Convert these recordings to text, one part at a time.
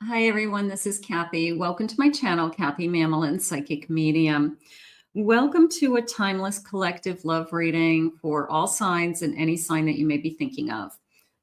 Hi, everyone. This is Kathy. Welcome to my channel, Kathy Mammolin, Psychic Medium. Welcome to a timeless collective love reading for all signs and any sign that you may be thinking of.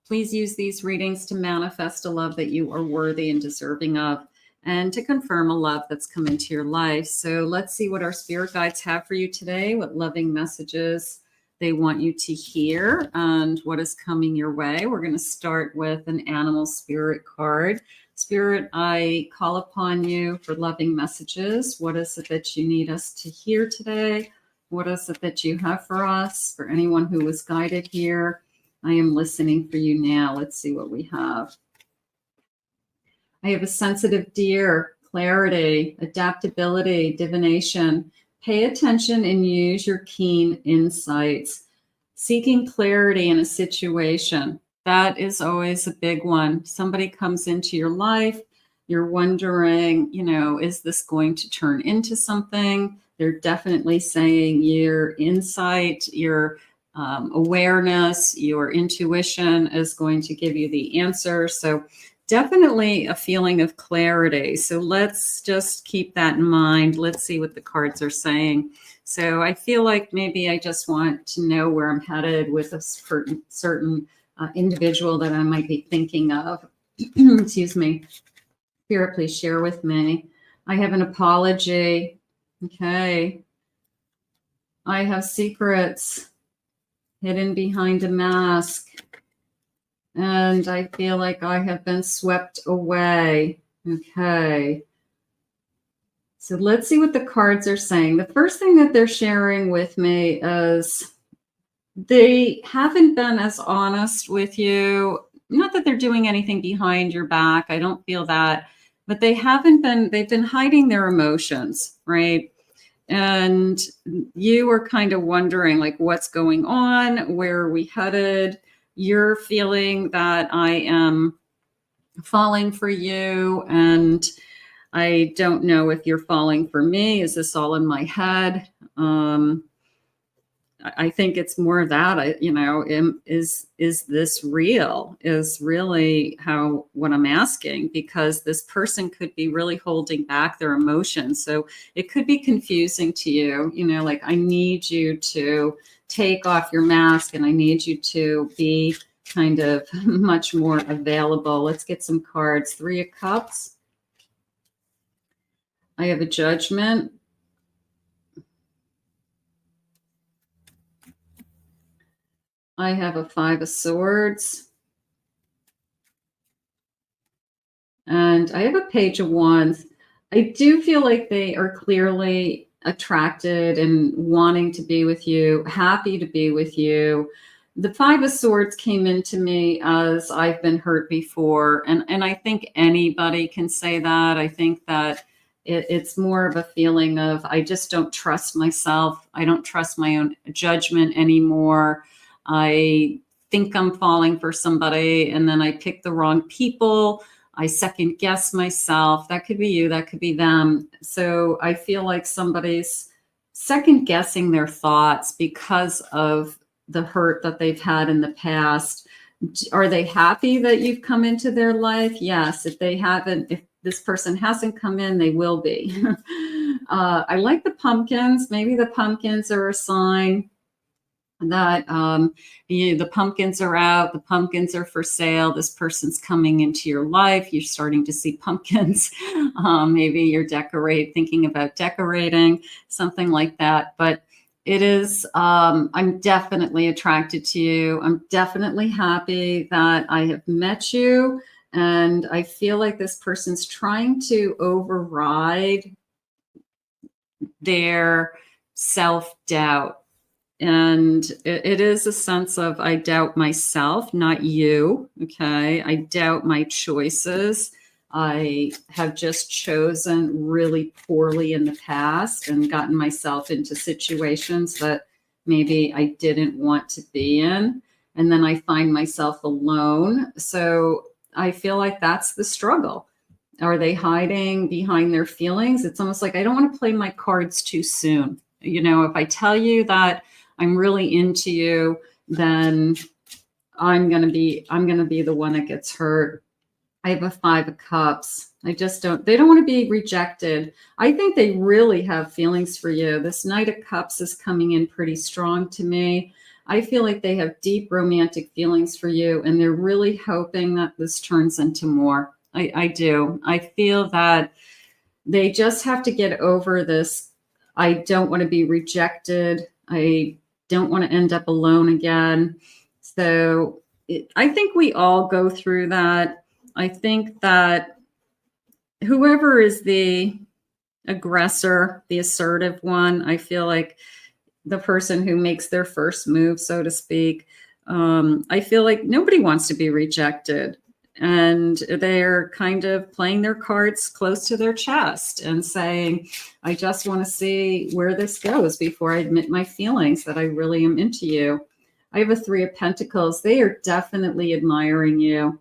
Please use these readings to manifest a love that you are worthy and deserving of, and to confirm a love that's come into your life. So let's see what our spirit guides have for you today, what loving messages they want you to hear, and what is coming your way. We're going to start with an animal spirit card. Spirit, I call upon you for loving messages. What is it that you need us to hear today? What is it that you have for us? For anyone who was guided here, I am listening for you now. Let's see what we have. I have a sensitive deer, clarity, adaptability, divination. Pay attention and use your keen insights. Seeking clarity in a situation. That is always a big one. Somebody comes into your life, you're wondering, is this going to turn into something? They're definitely saying your insight, your awareness, your intuition is going to give you the answer. So definitely a feeling of clarity. So let's just keep that in mind. Let's see what the cards are saying. So I feel like maybe I just want to know where I'm headed with a certain individual that I might be thinking of. Excuse me. Spirit, please share with me. I have an apology. Okay. I have secrets hidden behind a mask. And I feel like I have been swept away. Okay. So let's see what the cards are saying. The first thing that they're sharing with me is they haven't been as honest with you. Not that they're doing anything behind your back. I don't feel that. But they've been hiding their emotions, right? And you are kind of wondering, like, what's going on? Where are we headed? You're feeling that I am falling for you, and I don't know if you're falling for me. Is this all in my head? I think it's more of that. Is this real? Is really what I'm asking, because this person could be really holding back their emotions. So it could be confusing to you. Like, I need you to take off your mask, and I need you to be kind of much more available. Let's get some cards. 3 of Cups. I have a Judgment. I have a 5 of Swords. And I have a Page of Wands. I do feel like they are clearly attracted and wanting to be with you, happy to be with you. The 5 of Swords came into me as I've been hurt before. And I think anybody can say that. I think that it's more of a feeling of, I just don't trust myself. I don't trust my own judgment anymore. I think I'm falling for somebody, and then I pick the wrong people. I second guess myself. That could be you. That could be them. So I feel like somebody's second guessing their thoughts because of the hurt that they've had in the past. Are they happy that you've come into their life? Yes. If this person hasn't come in, they will be. I like the pumpkins. Maybe the pumpkins are a sign that the pumpkins are out, the pumpkins are for sale, this person's coming into your life, you're starting to see pumpkins. Maybe you're thinking about decorating, something like that. But it is, I'm definitely attracted to you. I'm definitely happy that I have met you. And I feel like this person's trying to override their self-doubt. And it is a sense of, I doubt myself, not you. Okay. I doubt my choices. I have just chosen really poorly in the past and gotten myself into situations that maybe I didn't want to be in. And then I find myself alone. So I feel like that's the struggle. Are they hiding behind their feelings? It's almost like, I don't want to play my cards too soon. If I tell you that I'm really into you, then I'm going to be the one that gets hurt. I have a 5 of Cups. They don't want to be rejected. I think they really have feelings for you. This Knight of Cups is coming in pretty strong to me. I feel like they have deep romantic feelings for you, and they're really hoping that this turns into more. I do. I feel that they just have to get over this. I don't want to be rejected. I don't want to end up alone again. So I think we all go through that. I think that whoever is the aggressor, the assertive one, I feel like the person who makes their first move, so to speak, I feel like nobody wants to be rejected. And they're kind of playing their cards close to their chest and saying, I just want to see where this goes before I admit my feelings that I really am into you. I have a 3 of Pentacles. They are definitely admiring you.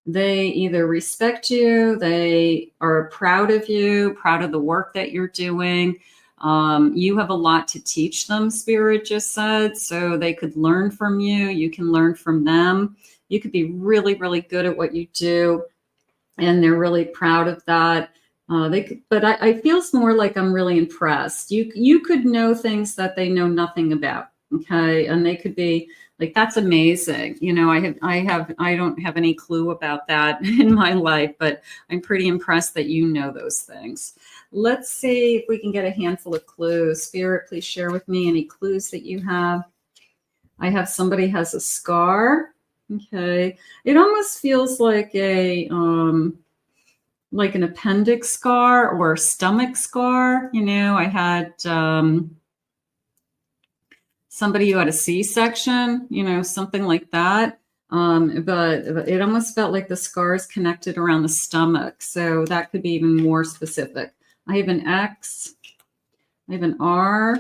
They either respect you, they are proud of you, proud of the work that you're doing. You have a lot to teach them, Spirit just said, so they could learn from you. You can learn from them. You could be really, really good at what you do, and they're really proud of that. But I feel more like I'm really impressed. You could know things that they know nothing about, okay? And they could be like, that's amazing. You know, I don't have any clue about that in my life, but I'm pretty impressed that you know those things. Let's see if we can get a handful of clues. Spirit, please share with me any clues that you have. I have somebody has a scar. Okay. It almost feels like like an appendix scar or a stomach scar. You know, I had somebody who had a C-section, you know, something like that. But it almost felt like the scars connected around the stomach. So that could be even more specific. I have an X, I have an R,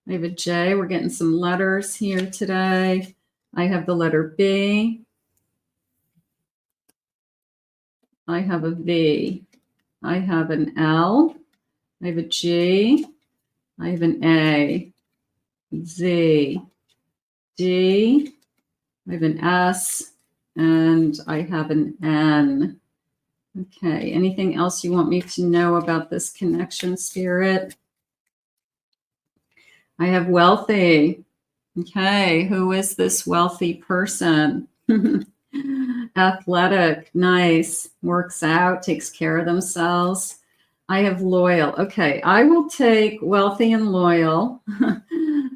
I have a J. We're getting some letters here today. I have the letter B. I have a V. I have an L. I have a G. I have an A. Z. D. I have an S. And I have an N. Okay, anything else you want me to know about this connection, Spirit? I have wealthy. Okay, who is this wealthy person? Athletic, nice, works out, takes care of themselves. I have loyal. Okay, I will take wealthy and loyal.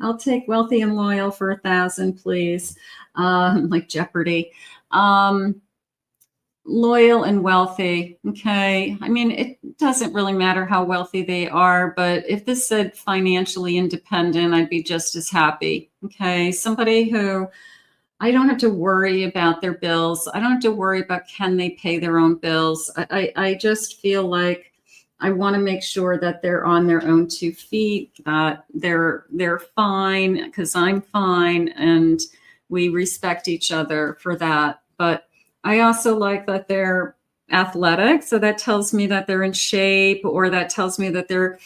I'll take wealthy and loyal for 1,000, please. Like Jeopardy. Loyal and wealthy. Okay. I mean, it doesn't really matter how wealthy they are, but if this said financially independent, I'd be just as happy. Okay. Somebody who I don't have to worry about their bills. I don't have to worry about can they pay their own bills. I just feel like I want to make sure that they're on their own 2 feet, that they're fine because I'm fine, and we respect each other for that. But I also like that they're athletic. So that tells me that they're in shape, or that tells me that they're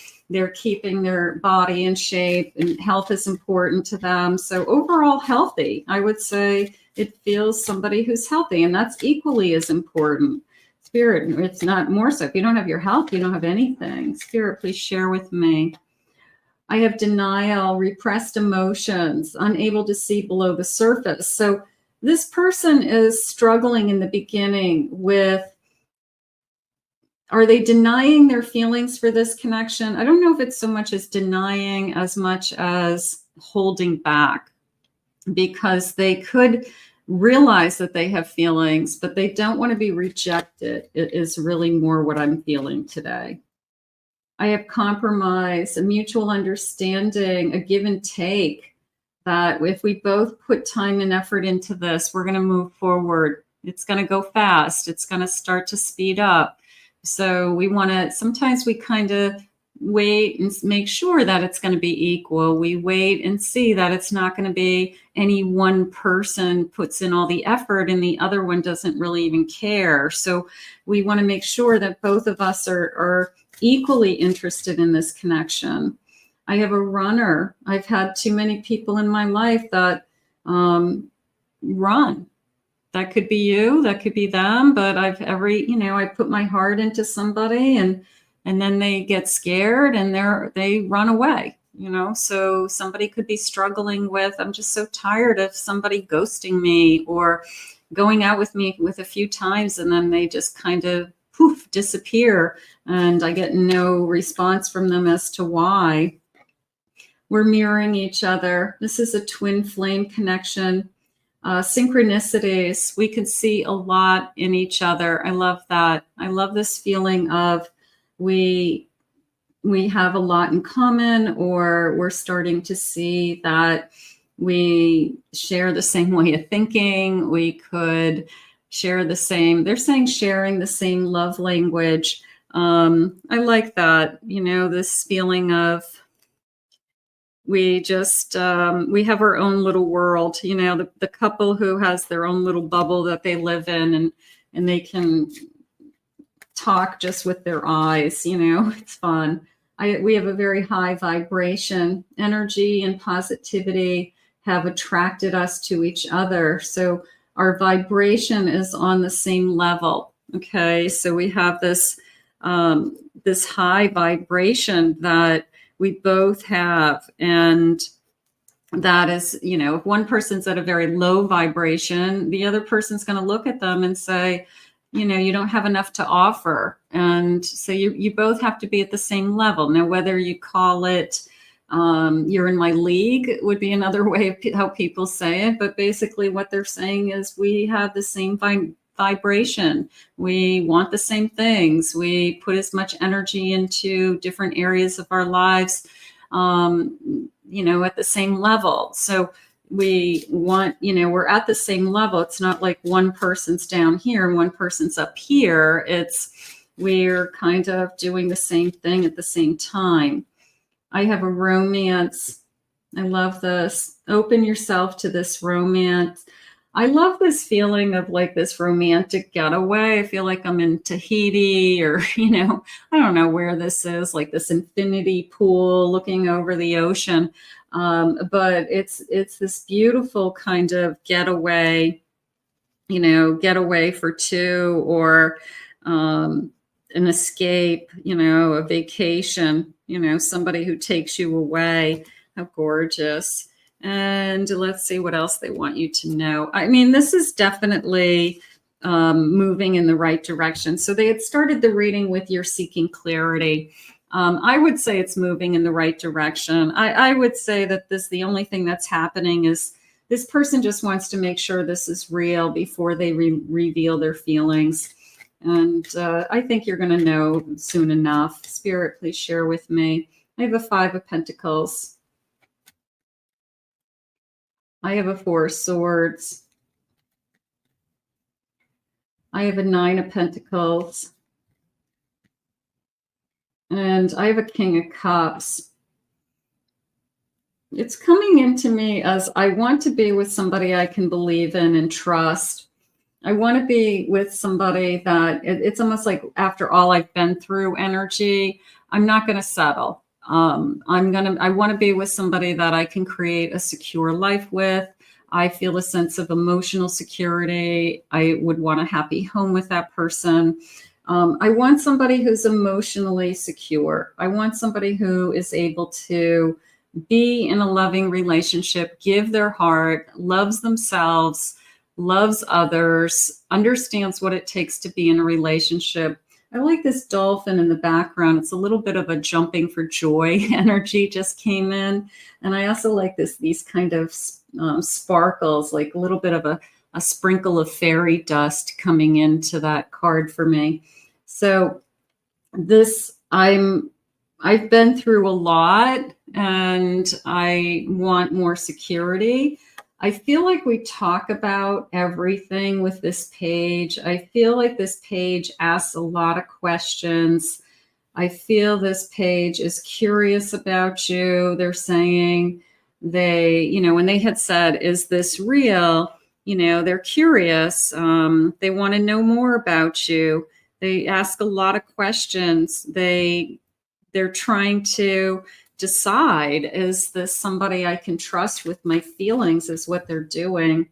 keeping their body in shape, and health is important to them. So overall healthy, I would say it feels somebody who's healthy, and that's equally as important. Spirit, it's not more so. If you don't have your health, you don't have anything. Spirit, please share with me. I have denial, repressed emotions, unable to see below the surface. So this person is struggling in the beginning with, are they denying their feelings for this connection? I don't know if it's so much as denying as much as holding back, because they could realize that they have feelings, but they don't want to be rejected. It is really more what I'm feeling today. I have compromise, a mutual understanding, a give and take. That if we both put time and effort into this, we're going to move forward. It's going to go fast. It's going to start to speed up. So we want to, sometimes we kind of wait and make sure that it's going to be equal. We wait and see that it's not going to be any one person puts in all the effort and the other one doesn't really even care. So we want to make sure that both of us are equally interested in this connection. I have a runner. I've had too many people in my life that run. That could be you, that could be them, but I put my heart into somebody and then they get scared and they run away, So somebody could be struggling with, I'm just so tired of somebody ghosting me or going out with me with a few times and then they just kind of poof, disappear and I get no response from them as to why. We're mirroring each other. This is a twin flame connection. Synchronicities, we can see a lot in each other. I love that. I love this feeling of we have a lot in common, or we're starting to see that we share the same way of thinking. We could share the same, they're saying sharing the same love language. I like that, this feeling of we just, we have our own little world, the couple who has their own little bubble that they live in and they can talk just with their eyes, it's fun. We have a very high vibration. Energy and positivity have attracted us to each other. So our vibration is on the same level. Okay. So we have this, this high vibration that we both have. And that is, if one person's at a very low vibration, the other person's going to look at them and say, you don't have enough to offer. And so you both have to be at the same level. Now, whether you call it, you're in my league would be another way of how people say it. But basically what they're saying is we have the same vibration. We want the same things. We put as much energy into different areas of our lives, at the same level. So we want, we're at the same level. It's not like one person's down here and one person's up here. We're kind of doing the same thing at the same time. I have a romance. I love this. Open yourself to this romance. I love this feeling of like this romantic getaway. I feel like I'm in Tahiti or, I don't know where this is, like this infinity pool looking over the ocean. But it's this beautiful kind of getaway, getaway for two, or an escape, a vacation, somebody who takes you away. How gorgeous. And let's see what else they want you to know. I mean, this is definitely moving in the right direction. So they had started the reading with you're seeking clarity. I would say it's moving in the right direction. I would say that the only thing that's happening is this person just wants to make sure this is real before they reveal their feelings. And I think you're going to know soon enough. Spirit, please share with me. I have a 5 of Pentacles. I have a 4 of Swords. I have a 9 of Pentacles. And I have a King of Cups. It's coming into me as I want to be with somebody I can believe in and trust. I want to be with somebody that it's almost like after all I've been through energy, I'm not going to settle. I want to be with somebody that I can create a secure life with. I feel a sense of emotional security. I would want a happy home with that person. I want somebody who's emotionally secure. I want somebody who is able to be in a loving relationship, give their heart, loves themselves, loves others, understands what it takes to be in a relationship. I like this dolphin in the background. It's a little bit of a jumping for joy energy just came in. And I also like these kind of sparkles, like a little bit of a sprinkle of fairy dust coming into that card for me. So I've been through a lot and I want more security. I feel like we talk about everything with this page. I feel like this page asks a lot of questions. I feel this page is curious about you. They're saying when they had said, is this real? They're curious. They want to know more about you. They ask a lot of questions. They're trying to decide, is this somebody I can trust with my feelings, is what they're doing.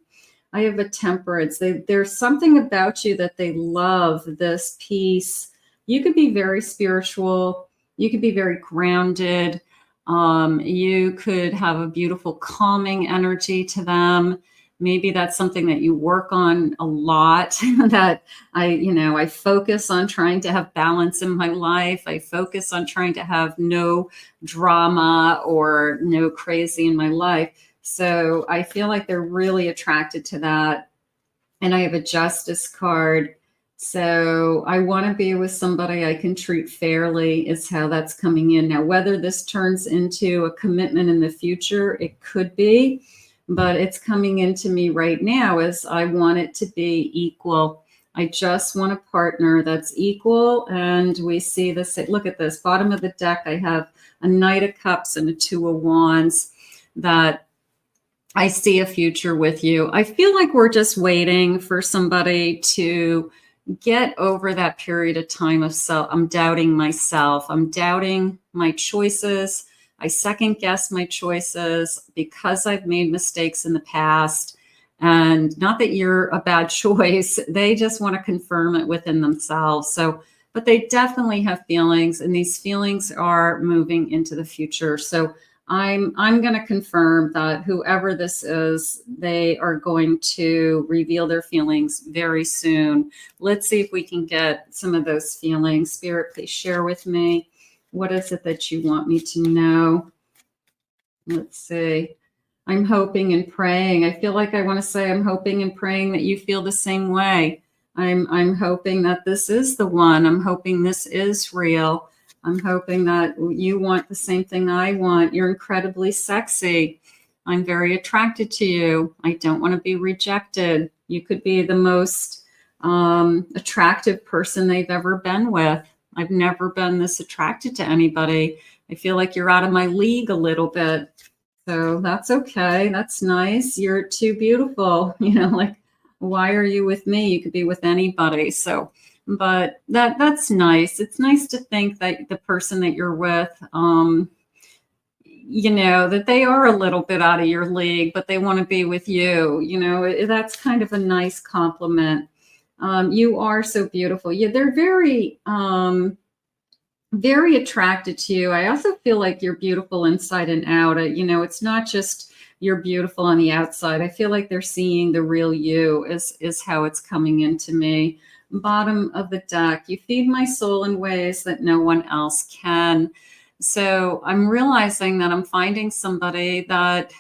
I have a Temperance. There's something about you that they love, this peace. You could be very spiritual. You could be very grounded. You could have a beautiful calming energy to them. Maybe that's something that you work on a lot, that I focus on trying to have balance in my life. I focus on trying to have no drama or no crazy in my life. So I feel like they're really attracted to that. And I have a Justice card. So I want to be with somebody I can treat fairly is how that's coming in. Now, whether this turns into a commitment in the future, it could be, but it's coming into me right now as I want it to be equal. I just want a partner that's equal. And we see this, look at this, bottom of the deck, I have a Knight of Cups and a Two of Wands, that I see a future with you. I feel like we're just waiting for somebody to get over that period of time of I'm doubting myself. I'm doubting my choices. I second guess my choices because I've made mistakes in the past. And not that you're a bad choice. They just want to confirm it within themselves. So, but they definitely have feelings, and these feelings are moving into the future. So I'm going to confirm that whoever this is, they are going to reveal their feelings very soon. Let's see if we can get some of those feelings. Spirit, please share with me. What is it that you want me to know? Let's see. I'm hoping and praying. I feel like I want to say I'm hoping and praying that you feel the same way. I'm hoping that this is the one. I'm hoping this is real. I'm hoping that you want the same thing I want. You're incredibly sexy. I'm very attracted to you. I don't want to be rejected. You could be the most attractive person they've ever been with. I've never been this attracted to anybody. I feel like you're out of my league a little bit. So that's okay. That's nice. You're too beautiful. Like, why are you with me? You could be with anybody. So, but that's nice. It's nice to think that the person that you're with, that they are a little bit out of your league, but they want to be with you. That's kind of a nice compliment. You are so beautiful. Yeah, they're very, very attracted to you. I also feel like you're beautiful inside and out. It's not just you're beautiful on the outside. I feel like they're seeing the real you is how it's coming into me. Bottom of the deck, you feed my soul in ways that no one else can. So I'm realizing that I'm finding somebody that,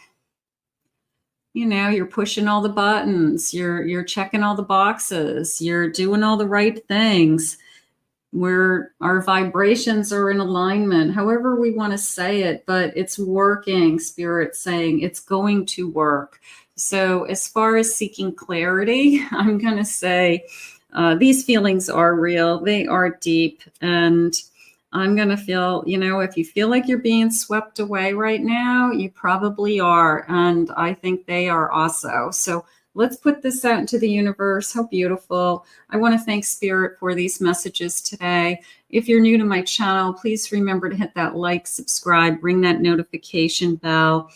you're pushing all the buttons, you're checking all the boxes, you're doing all the right things, where our vibrations are in alignment, however we want to say it, but it's working. Spirit saying it's going to work. So as far as seeking clarity, I'm going to say these feelings are real. They are deep. And I'm going to feel, if you feel like you're being swept away right now, you probably are. And I think they are also. So let's put this out into the universe. How beautiful. I want to thank Spirit for these messages today. If you're new to my channel, please remember to hit that like, subscribe, ring that notification bell.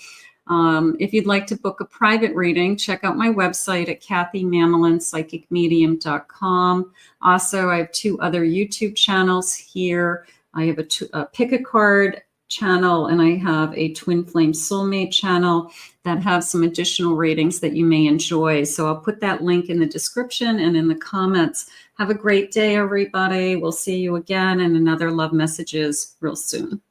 If you'd like to book a private reading, check out my website at kathymamolinspsychicmedium.com. Also, I have 2 other YouTube channels here. I have a pick a card channel, and I have a Twin Flame Soulmate channel that have some additional readings that you may enjoy. So I'll put that link in the description and in the comments. Have a great day, everybody. We'll see you again in another Love Messages real soon.